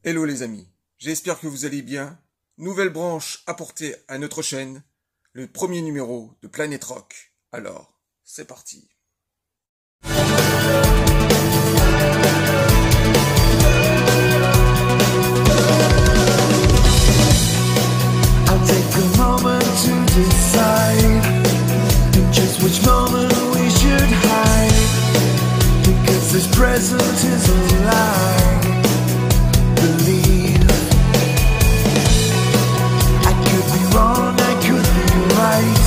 Hello les amis, j'espère que vous allez bien. Nouvelle branche apportée à notre chaîne, le premier numéro de Planet Rock. Alors, c'est parti. I'll take a moment to decide just which moment we should hide, because this present is a lie. Believe I could be wrong, I could be right,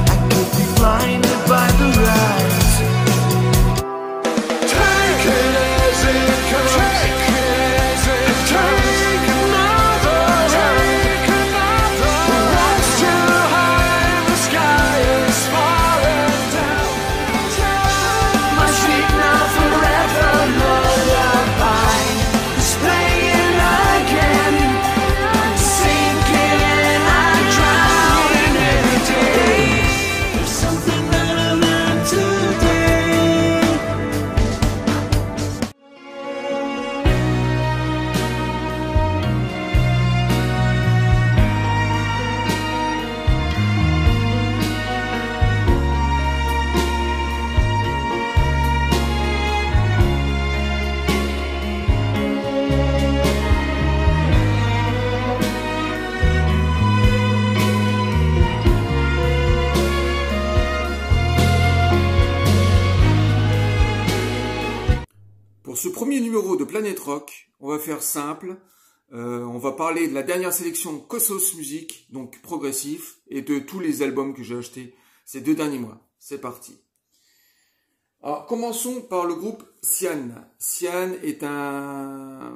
I could be blinded by the light. Take it as it comes. Take it as it comes. Pour ce premier numéro de Planet Rock, on va faire simple. On va parler de la dernière sélection Kossos Music, donc progressif, et de tous les albums que j'ai achetés ces 2 derniers mois. C'est parti. Alors, commençons par le groupe Sian. Sian est un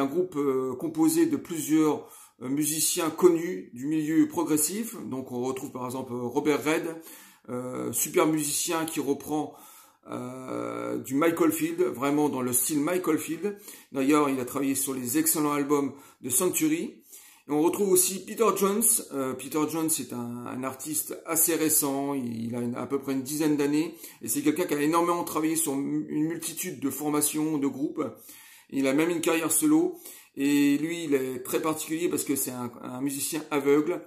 groupe composé de plusieurs musiciens connus du milieu progressif. Donc on retrouve par exemple Robert Red, super musicien qui reprend du Michael Field, vraiment dans le style Michael Field. D'ailleurs, il a travaillé sur les excellents albums de Century. Et on retrouve aussi Peter Jones. Peter Jones est un artiste assez récent, il a à peu près une dizaine d'années, et c'est quelqu'un qui a énormément travaillé sur une multitude de formations, de groupes. Il a même une carrière solo, et lui, il est très particulier parce que c'est un musicien aveugle,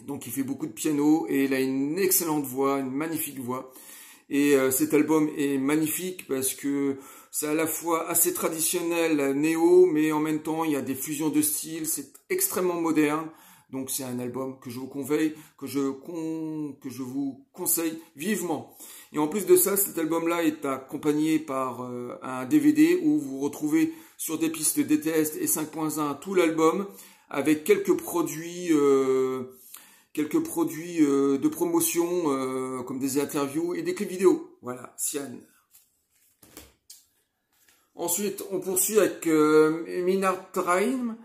donc il fait beaucoup de piano, et il a une excellente voix, une magnifique voix. Et cet album est magnifique parce que c'est à la fois assez traditionnel, néo, mais en même temps, il y a des fusions de styles, c'est extrêmement moderne. Donc c'est un album que je vous conveille, que je vous conseille vivement. Et en plus de ça, cet album-là est accompagné par un DVD où vous retrouvez sur des pistes DTS et 5.1 tout l'album, avec quelques produits de promotion comme des interviews et des clips vidéo. Voilà, Sian. Ensuite, on poursuit avec Midnight Time.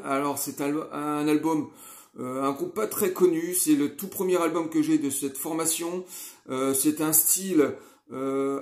Alors, c'est un album, un groupe pas très connu. C'est le tout premier album que j'ai de cette formation. C'est un style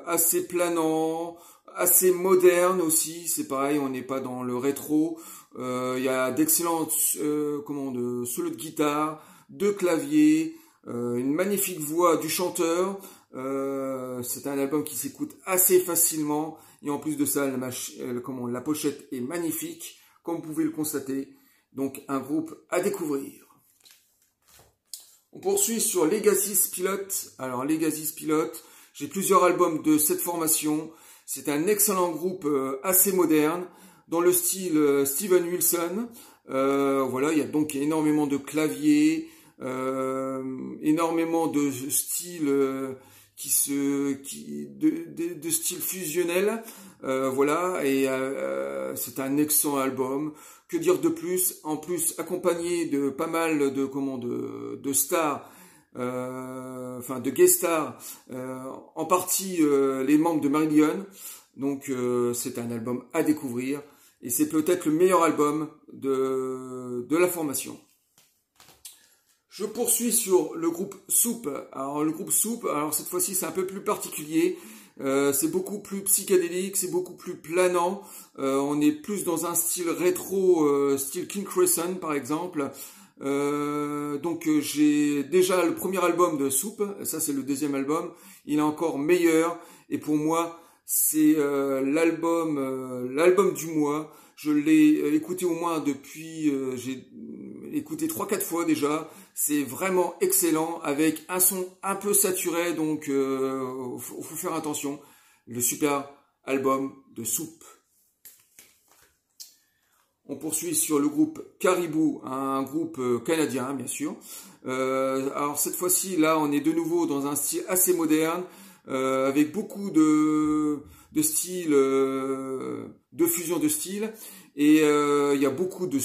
assez planant, assez moderne aussi. C'est pareil, on n'est pas dans le rétro. Il y a d'excellentes solos de guitare, de clavier, une magnifique voix du chanteur. C'est un album qui s'écoute assez facilement, et en plus de ça, la pochette est magnifique, comme vous pouvez le constater. Donc un groupe à découvrir. On poursuit sur Legacy Spilot. Alors Legacy Spilot, j'ai plusieurs albums de cette formation. C'est un excellent groupe assez moderne, dans le style Steven Wilson. Voilà, il y a donc énormément de claviers, énormément de styles de style fusionnel. Voilà, et c'est un excellent album. Que dire de plus? En plus, accompagné de pas mal de stars, enfin de guest stars, en partie les membres de Marillion. Donc c'est un album à découvrir. Et c'est peut-être le meilleur album de la formation. Je poursuis sur le groupe Soup. Alors le groupe Soup, alors cette fois-ci c'est un peu plus particulier. C'est beaucoup plus psychédélique, c'est beaucoup plus planant. On est plus dans un style rétro, style King Crimson par exemple. Donc j'ai déjà le premier album de Soup, ça c'est le deuxième album. Il est encore meilleur et pour moi c'est l'album du mois. Je l'ai écouté au moins depuis, j'ai écouté 3-4 fois déjà. C'est vraiment excellent avec un son un peu saturé, donc faut faire attention. Le super album de Soupe. On poursuit sur le groupe Caribou, un groupe canadien bien sûr. Alors cette fois-ci, là, on est de nouveau dans un style assez moderne, avec beaucoup de styles, de fusion de styles. Et il y a beaucoup de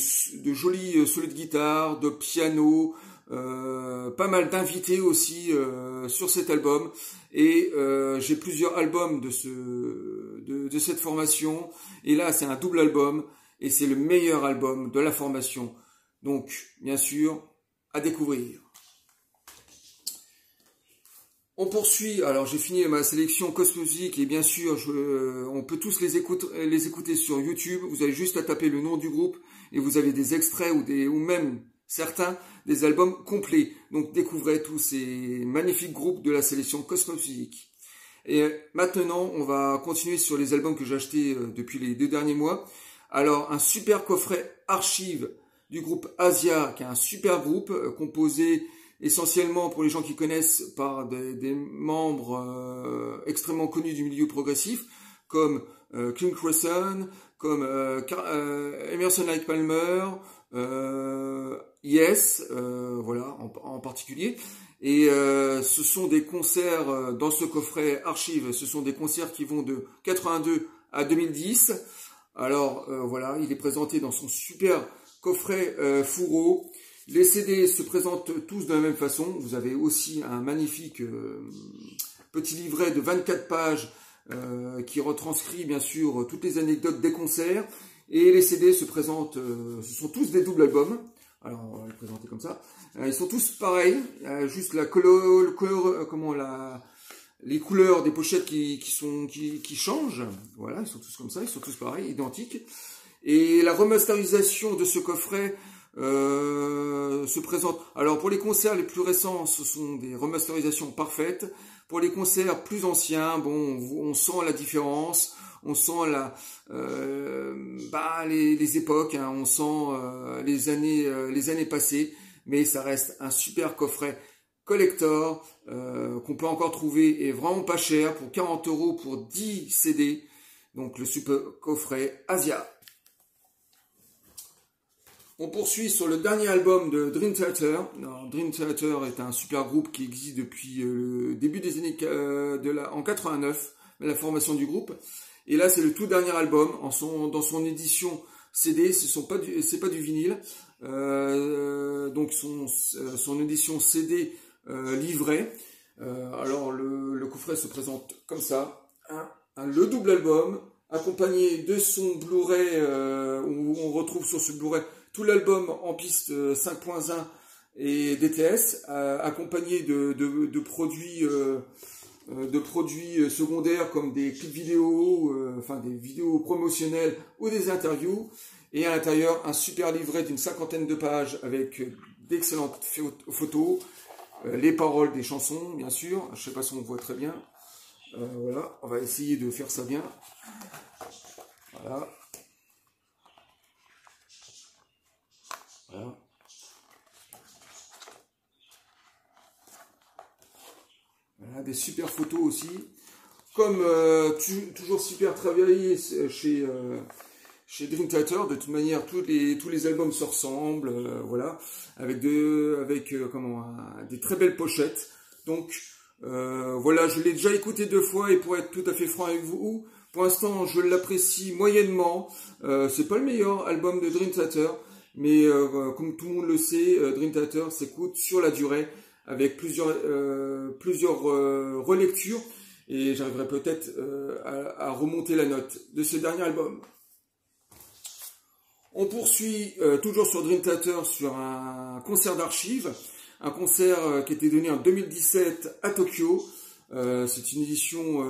jolis solos de guitare, de piano, pas mal d'invités aussi sur cet album. Et j'ai plusieurs albums de cette formation. Et là, c'est un double album. Et c'est le meilleur album de la formation. Donc, bien sûr, à découvrir. On poursuit. Alors, j'ai fini ma sélection Cosmomusic. Et bien sûr, on peut tous les écouter sur YouTube. Vous avez juste à taper le nom du groupe. Et vous avez des extraits ou même certains des albums complets. Donc, découvrez tous ces magnifiques groupes de la sélection Cosmomusic. Et maintenant, on va continuer sur les albums que j'ai achetés depuis les 2 derniers mois. Alors, un super coffret archive du groupe Asia, qui est un super groupe composé essentiellement, pour les gens qui connaissent, par des membres extrêmement connus du milieu progressif, comme King Crimson, comme Emerson Lake Palmer, Yes, voilà, en particulier. Et ce sont des concerts dans ce coffret archive, ce sont des concerts qui vont de 82 à 2010. Alors voilà, il est présenté dans son super coffret fourreau. Les CD se présentent tous de la même façon. Vous avez aussi un magnifique petit livret de 24 pages qui retranscrit bien sûr toutes les anecdotes des concerts. Et les CD se présentent, ce sont tous des doubles albums. Alors on va les présenter comme ça. Ils sont tous pareils, juste la les couleurs des pochettes qui changent. Voilà, ils sont tous comme ça, ils sont tous pareils, identiques. Et la remasterisation de ce coffret se présente. Alors pour les concerts les plus récents, ce sont des remasterisations parfaites. Pour les concerts plus anciens, bon, on sent la différence, on sent les époques, hein, on sent les années passées, mais ça reste un super coffret collector qu'on peut encore trouver et vraiment pas cher, pour 40 € pour 10 CD. Donc le super coffret Asia. On poursuit sur le dernier album de Dream Theater. Alors, Dream Theater est un super groupe qui existe depuis le début des années en 89, la formation du groupe. Et là, c'est le tout dernier album dans son édition CD. C'est pas du vinyle. Donc son édition CD livrée. Alors le coffret se présente comme ça. Le double album accompagné de son Blu-ray où on retrouve sur ce Blu-ray tout l'album en piste 5.1 et DTS, accompagné de produits secondaires comme des clips vidéo, des vidéos promotionnelles ou des interviews. Et à l'intérieur, un super livret d'une 50aine de pages avec d'excellentes photos, les paroles des chansons, bien sûr. Je ne sais pas si on voit très bien. Voilà, on va essayer de faire ça bien. Voilà. Voilà. Voilà, des super photos aussi. Comme toujours super travaillé chez Dream Theater, de toute manière, tous les albums se ressemblent, voilà, avec des très belles pochettes. Donc, voilà, je l'ai déjà écouté 2 fois et pour être tout à fait franc avec vous, pour l'instant, je l'apprécie moyennement. C'est pas le meilleur album de Dream Theater. Mais comme tout le monde le sait, Dream Theater s'écoute sur la durée avec plusieurs relectures et j'arriverai peut-être à remonter la note de ce dernier album. On poursuit toujours sur Dream Theater sur un concert d'archives, un concert qui a été donné en 2017 à Tokyo. C'est une édition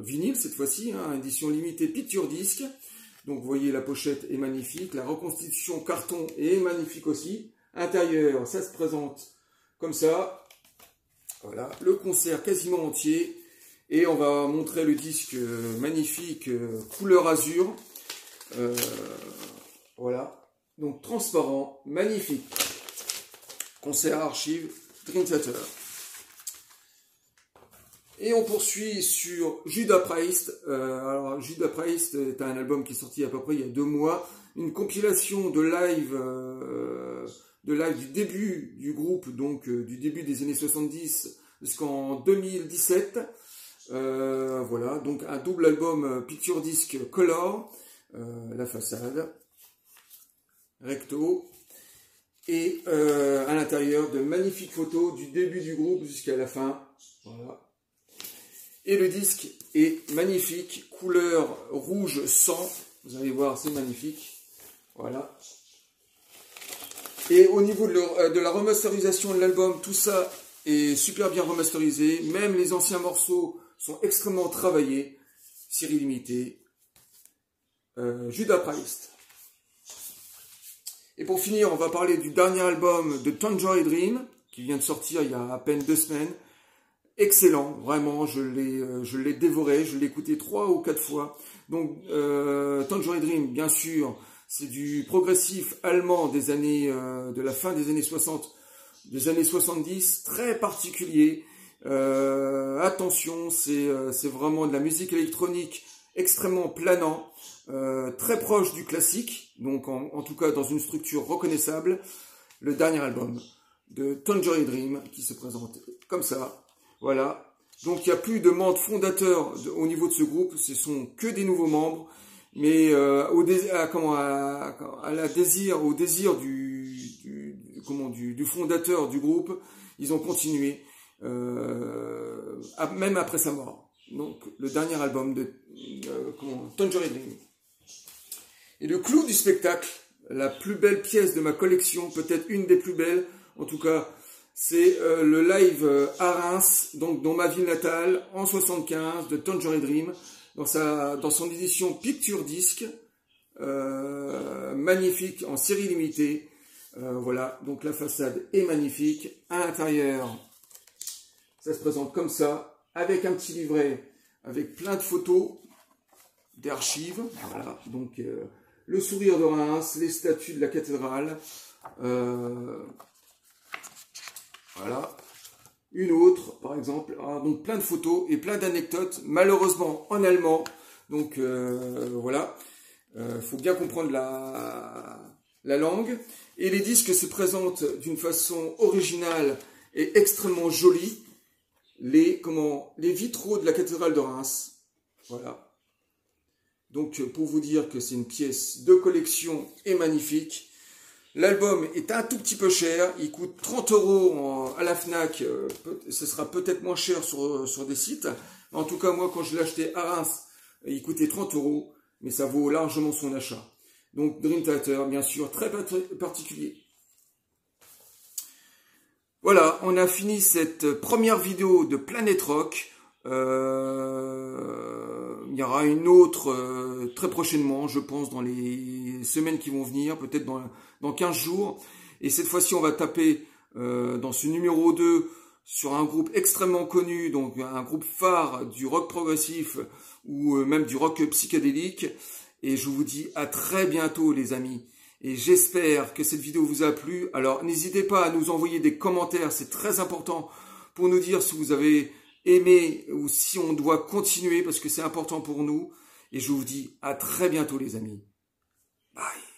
vinyle cette fois-ci, hein, édition limitée Picture Disc. Donc vous voyez, la pochette est magnifique, la reconstitution carton est magnifique aussi. Intérieur, ça se présente comme ça. Voilà, le concert quasiment entier. Et on va montrer le disque magnifique couleur azur. Voilà. Donc transparent, magnifique. Concert archive, Dream Theater. Et on poursuit sur Judas Priest. Alors Judas Priest est un album qui est sorti à peu près il y a 2 mois. Une compilation de live du début du groupe, donc du début des années 70 jusqu'en 2017. Voilà, donc un double album Picture Disc Color. La façade. Recto. Et à l'intérieur de magnifiques photos du début du groupe jusqu'à la fin. Voilà. Et le disque est magnifique, couleur rouge sang. Vous allez voir, c'est magnifique. Voilà. Et au niveau de la remasterisation de l'album, tout ça est super bien remasterisé. Même les anciens morceaux sont extrêmement travaillés. Série limitée. Judas Priest. Et pour finir, on va parler du dernier album de Tangerine Dream, qui vient de sortir il y a à peine 2 semaines. Excellent, vraiment, je l'ai dévoré, je l'ai écouté 3 ou 4 fois. Donc, Tangerine Dream, bien sûr, c'est du progressif allemand des années, de la fin des années 60, des années 70, très particulier. Attention, c'est vraiment de la musique électronique extrêmement planant, très proche du classique, donc en tout cas dans une structure reconnaissable. Le dernier album de Tangerine Dream qui se présente comme ça. Voilà, donc il n'y a plus de membres fondateurs au niveau de ce groupe, ce sont que des nouveaux membres, mais au désir du fondateur du groupe, ils ont continué, même après sa mort. Donc le dernier album de Tangerine Dream. Et le clou du spectacle, la plus belle pièce de ma collection, peut-être une des plus belles, en tout cas, c'est le live à Reims, donc dans ma ville natale, en 75, de Tangerine Dream, dans son édition Picture Disc, magnifique, en série limitée. Voilà, donc la façade est magnifique. À l'intérieur, ça se présente comme ça, avec un petit livret, avec plein de photos d'archives. Voilà, donc le sourire de Reims, les statues de la cathédrale. Voilà, une autre par exemple, donc plein de photos et plein d'anecdotes, malheureusement en allemand, donc voilà, faut bien comprendre la langue, et les disques se présentent d'une façon originale et extrêmement jolie, les vitraux de la cathédrale de Reims, voilà, donc pour vous dire que c'est une pièce de collection et magnifique. L'album est un tout petit peu cher, il coûte 30 € à la Fnac, ce sera peut-être moins cher sur des sites. En tout cas, moi, quand je l'ai acheté à Reims, il coûtait 30 €, mais ça vaut largement son achat. Donc, Dream Theater, bien sûr, très particulier. Voilà, on a fini cette première vidéo de Planète Rock. Il y aura une autre très prochainement, je pense, dans les semaines qui vont venir, peut-être dans 15 jours. Et cette fois-ci, on va taper dans ce numéro 2 sur un groupe extrêmement connu, donc un groupe phare du rock progressif ou même du rock psychédélique. Et je vous dis à très bientôt, les amis. Et j'espère que cette vidéo vous a plu. Alors, n'hésitez pas à nous envoyer des commentaires, c'est très important pour nous dire si vous avez aimé ou si on doit continuer parce que c'est important pour nous. Et je vous dis à très bientôt, les amis. Bye.